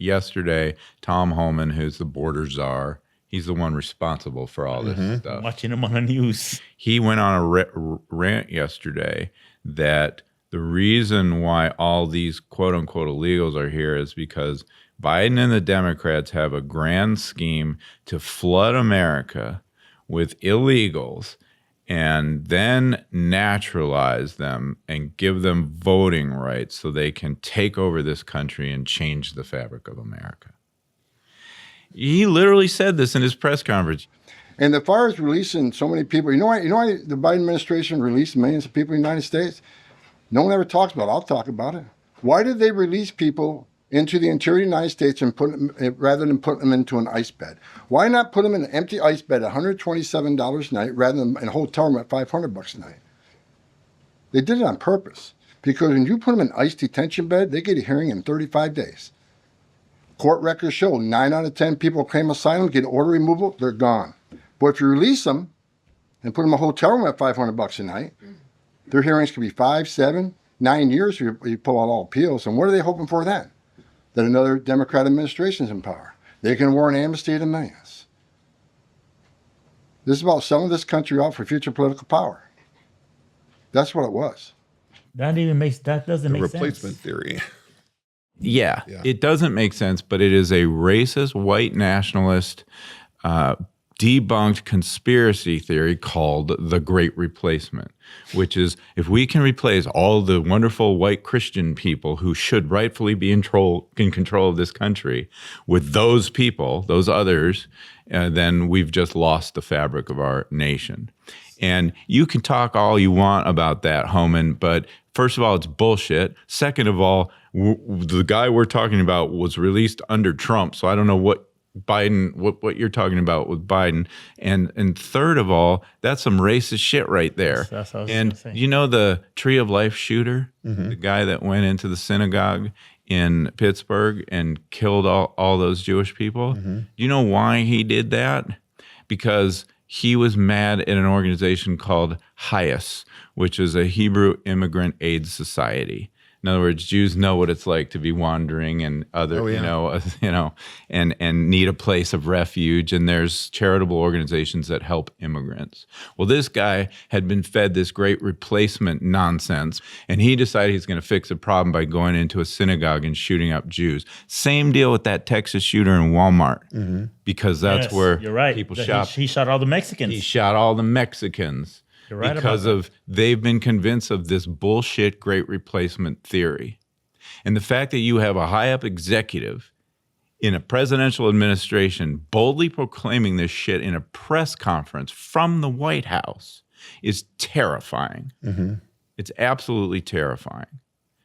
yesterday, Tom Homan, who's the border czar, he's the one responsible for all this stuff. I'm watching him on the news. He went on a rant yesterday that the reason why all these quote-unquote illegals are here is because Biden and the Democrats have a grand scheme to flood America with illegals and then naturalize them and give them voting rights so they can take over this country and change the fabric of America. He literally said this in his press conference. And as far as releasing so many people, you know why the Biden administration released millions of people in the United States? No one ever talks about it. I'll talk about it. Why did they release people into the interior of the United States and put them, rather than put them into an ice bed? Why not put them in an empty ice bed at $127 a night rather than in a hotel room at $500 a night? They did it on purpose, because when you put them in an ice detention bed, they get a hearing in 35 days. Court records show 9 out of 10 people claim asylum, get order removal, they're gone. But if you release them and put them in a hotel room at $500 a night, their hearings could be 5, 7, 9 years if you pull out all appeals. And what are they hoping for then? That another Democrat administration is in power. They can award an amnesty to millions. This is about selling this country out for future political power. That's what it was. That doesn't make sense. Replacement theory. Yeah, it doesn't make sense, but it is a racist, white nationalist, debunked conspiracy theory called the Great Replacement, which is if we can replace all the wonderful white Christian people who should rightfully be in control of this country with those people, those others, then we've just lost the fabric of our nation. And you can talk all you want about that, Homan, but first of all, it's bullshit. Second of all, the guy we're talking about was released under Trump, so I don't know what you're talking about with Biden. And third of all, that's some racist shit right there. That's what I was and gonna say. you know the Tree of Life shooter, the guy that went into the synagogue in Pittsburgh and killed all those Jewish people? Do you know why he did that? Because he was mad at an organization called HIAS, which is a Hebrew Immigrant Aid Society. In other words, Jews know what it's like to be wandering and and need a place of refuge. And there's charitable organizations that help immigrants. Well, this guy had been fed this great replacement nonsense, and he decided he's going to fix the problem by going into a synagogue and shooting up Jews. Same deal with that Texas shooter in Walmart, because that's where you're right. people shop. He shot all the Mexicans. He shot all the Mexicans. Right, because they've been convinced of this bullshit Great Replacement theory. And the fact that you have a high-up executive in a presidential administration boldly proclaiming this shit in a press conference from the White House is terrifying. It's absolutely terrifying.